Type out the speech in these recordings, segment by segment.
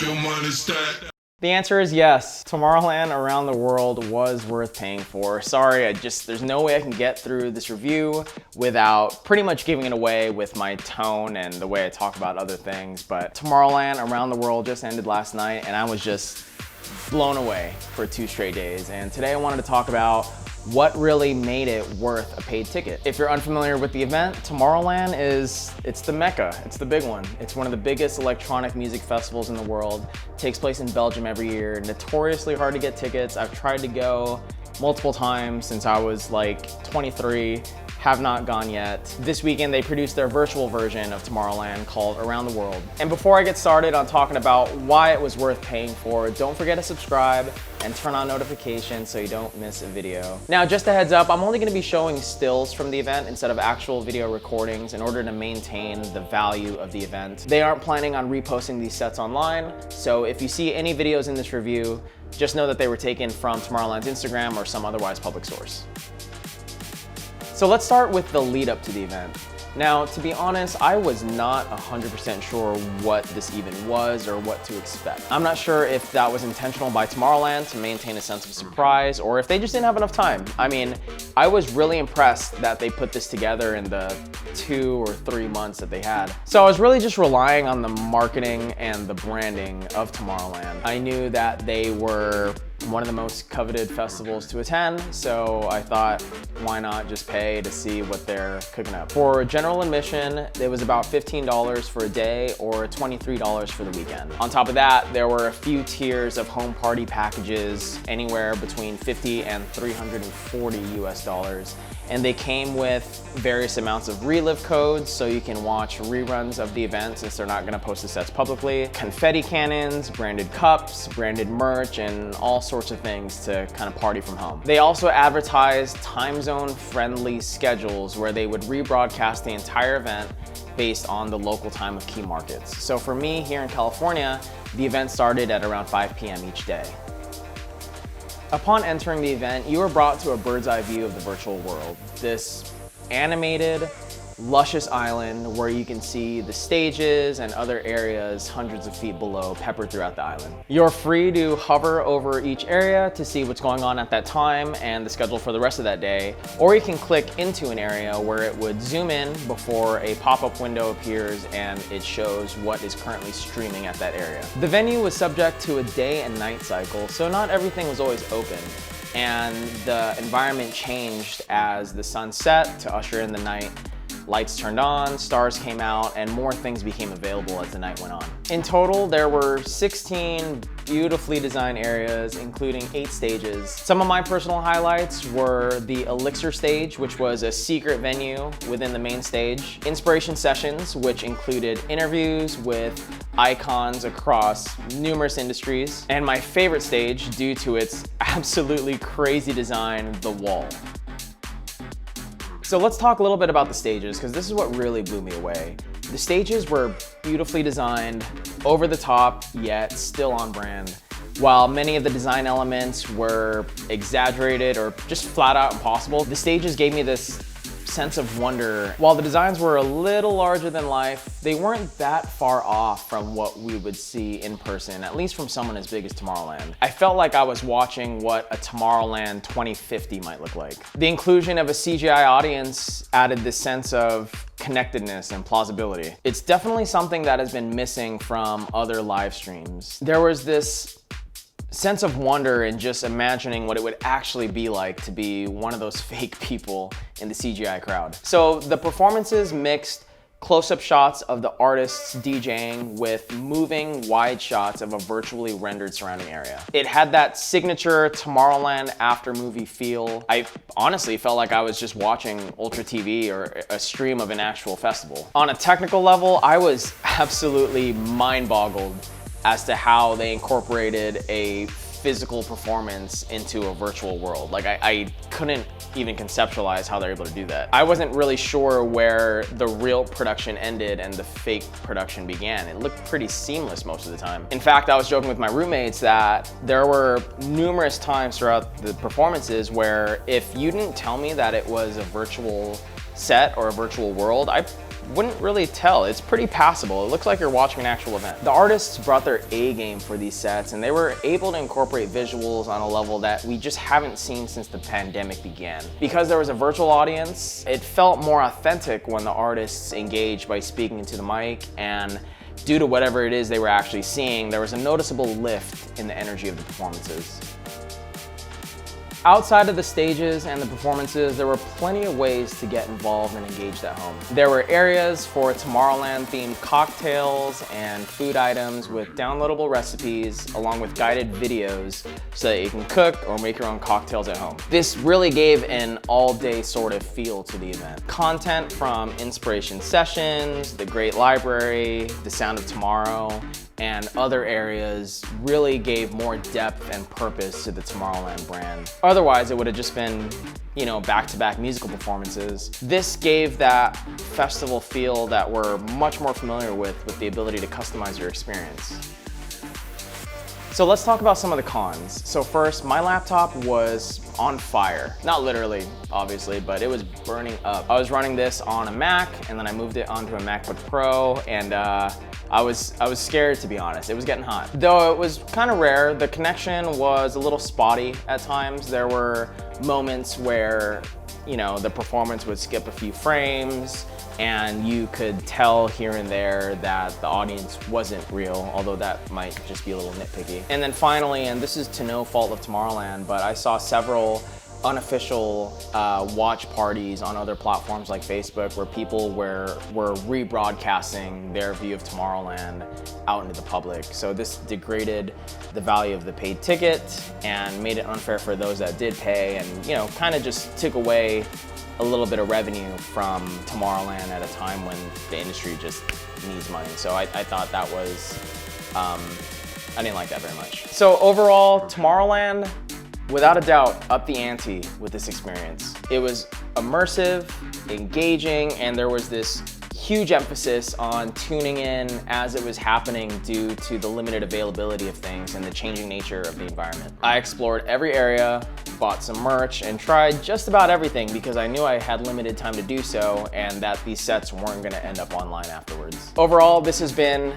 your money stack. The answer is yes. Tomorrowland around the world was worth paying for. Sorry, there's no way I can get through this review without pretty much giving it away with my tone and the way I talk about other things. But Tomorrowland around the world just ended last night and I was just blown away for 2 straight days. And today I wanted to talk about what really made it worth a paid ticket. If you're unfamiliar with the event, Tomorrowland it's the Mecca, it's the big one. It's one of the biggest electronic music festivals in the world. It takes place in Belgium every year, notoriously hard to get tickets. I've tried to go multiple times since I was like 23. Have not gone yet. This weekend they produced their virtual version of Tomorrowland called Around the World. And before I get started on talking about why it was worth paying for, don't forget to subscribe and turn on notifications so you don't miss a video. Now, just a heads up, I'm only gonna be showing stills from the event instead of actual video recordings in order to maintain the value of the event. They aren't planning on reposting these sets online, so if you see any videos in this review, just know that they were taken from Tomorrowland's Instagram or some otherwise public source. So let's start with the lead up to the event. Now, to be honest, I was not 100% sure what this even was or what to expect. I'm not sure if that was intentional by Tomorrowland to maintain a sense of surprise or if they just didn't have enough time. I mean, I was really impressed that they put this together in the 2 or 3 months that they had. So I was really just relying on the marketing and the branding of Tomorrowland. I knew that they were one of the most coveted festivals to attend, so I thought, why not just pay to see what they're cooking up. For general admission, it was about $15 for a day or $23 for the weekend. On top of that, there were a few tiers of home party packages, anywhere between $50 and $340 US. And they came with various amounts of relive codes so you can watch reruns of the event since they're not gonna post the sets publicly, confetti cannons, branded cups, branded merch, and all sorts of things to kind of party from home. They also advertised time zone friendly schedules where they would rebroadcast the entire event based on the local time of key markets. So for me here in California, the event started at around 5 p.m. each day. Upon entering the event, you are brought to a bird's eye view of the virtual world. This animated, luscious island where you can see the stages and other areas hundreds of feet below peppered throughout the island. You're free to hover over each area to see what's going on at that time and the schedule for the rest of that day, or you can click into an area where it would zoom in before a pop-up window appears and it shows what is currently streaming at that area. The venue was subject to a day and night cycle, so not everything was always open, and the environment changed as the sun set to usher in the night. Lights turned on, stars came out, and more things became available as the night went on. In total, there were 16 beautifully designed areas, including 8 stages. Some of my personal highlights were the Elixir stage, which was a secret venue within the main stage, inspiration sessions, which included interviews with icons across numerous industries, and my favorite stage, due to its absolutely crazy design, the wall. So let's talk a little bit about the stages, because this is what really blew me away. The stages were beautifully designed, over the top, yet still on brand. While many of the design elements were exaggerated or just flat out impossible, the stages gave me this sense of wonder. While the designs were a little larger than life, they weren't that far off from what we would see in person, at least from someone as big as Tomorrowland. I felt like I was watching what a Tomorrowland 2050 might look like. The inclusion of a CGI audience added this sense of connectedness and plausibility. It's definitely something that has been missing from other live streams. There was this sense of wonder in just imagining what it would actually be like to be one of those fake people in the CGI crowd. So the performances mixed close-up shots of the artists DJing with moving wide shots of a virtually rendered surrounding area. It had that signature Tomorrowland after movie feel. I honestly felt like I was just watching Ultra TV or a stream of an actual festival. On a technical level, I was absolutely mind-boggled as to how they incorporated a physical performance into a virtual world. Like I couldn't even conceptualize how they're able to do that. I wasn't really sure where the real production ended and the fake production began. It looked pretty seamless most of the time. In fact, I was joking with my roommates that there were numerous times throughout the performances where if you didn't tell me that it was a virtual set or a virtual world, I wouldn't really tell. It's pretty passable. It looks like you're watching an actual event. The artists brought their A game for these sets, and they were able to incorporate visuals on a level that we just haven't seen since the pandemic began. Because there was a virtual audience, it felt more authentic when the artists engaged by speaking into the mic, and due to whatever it is they were actually seeing, there was a noticeable lift in the energy of the performances. Outside of the stages and the performances, there were plenty of ways to get involved and engaged at home. There were areas for Tomorrowland themed cocktails and food items with downloadable recipes along with guided videos so that you can cook or make your own cocktails at home. This really gave an all-day sort of feel to the event. Content from inspiration sessions, the great library, the sound of tomorrow, and other areas really gave more depth and purpose to the Tomorrowland brand. Otherwise, it would have just been, you know, back-to-back musical performances. This gave that festival feel that we're much more familiar with the ability to customize your experience. So let's talk about some of the cons. So first, my laptop was on fire. Not literally, obviously, but it was burning up. I was running this on a Mac, and then I moved it onto a MacBook Pro, and I was scared, to be honest. It was getting hot. Though it was kind of rare, the connection was a little spotty at times. There were moments where, you know, the performance would skip a few frames, and you could tell here and there that the audience wasn't real, although that might just be a little nitpicky. And then finally, and this is to no fault of Tomorrowland, but I saw several unofficial watch parties on other platforms like Facebook where people were rebroadcasting their view of Tomorrowland out into the public. So this degraded the value of the paid ticket and made it unfair for those that did pay, and, you know, kind of just took away a little bit of revenue from Tomorrowland at a time when the industry just needs money. So I thought that was, I didn't like that very much. So overall, Tomorrowland, without a doubt, upped the ante with this experience. It was immersive, engaging, and there was this huge emphasis on tuning in as it was happening due to the limited availability of things and the changing nature of the environment. I explored every area, bought some merch, and tried just about everything because I knew I had limited time to do so and that these sets weren't gonna end up online afterwards. Overall, this has been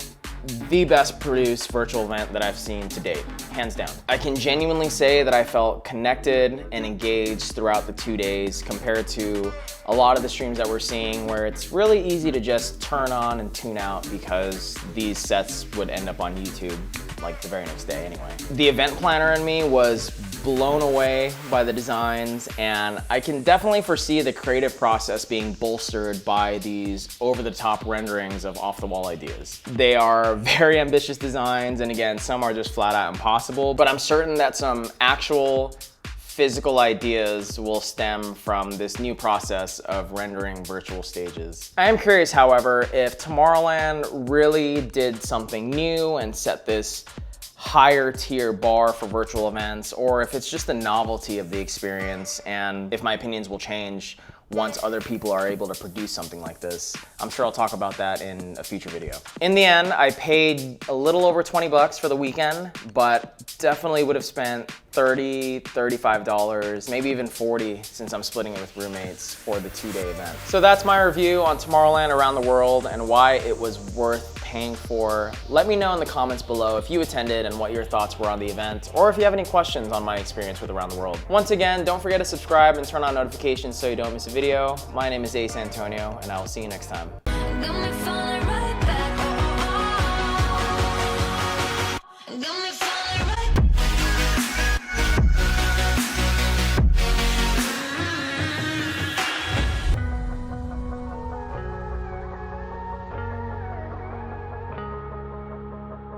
the best produced virtual event that I've seen to date, hands down. I can genuinely say that I felt connected and engaged throughout the 2 days compared to a lot of the streams that we're seeing where it's really easy to just turn on and tune out because these sets would end up on YouTube like the very next day anyway. The event planner in me was blown away by the designs, and I can definitely foresee the creative process being bolstered by these over-the-top renderings of off-the-wall ideas. They are very ambitious designs, and again, some are just flat out impossible, but I'm certain that some actual physical ideas will stem from this new process of rendering virtual stages. I am curious, however, if Tomorrowland really did something new and set this higher tier bar for virtual events, or if it's just the novelty of the experience, and if my opinions will change once other people are able to produce something like this. I'm sure I'll talk about that in a future video. In the end, I paid a little over 20 bucks for the weekend, but definitely would have spent $30, $35, maybe even 40 since I'm splitting it with roommates for the 2-day event. So that's my review on Tomorrowland around the world and why it was worth paying for. Let me know in the comments below if you attended and what your thoughts were on the event, or if you have any questions on my experience with Around the World. Once again, don't forget to subscribe and turn on notifications so you don't miss a video. My name is Ace Antonio, and I will see you next time.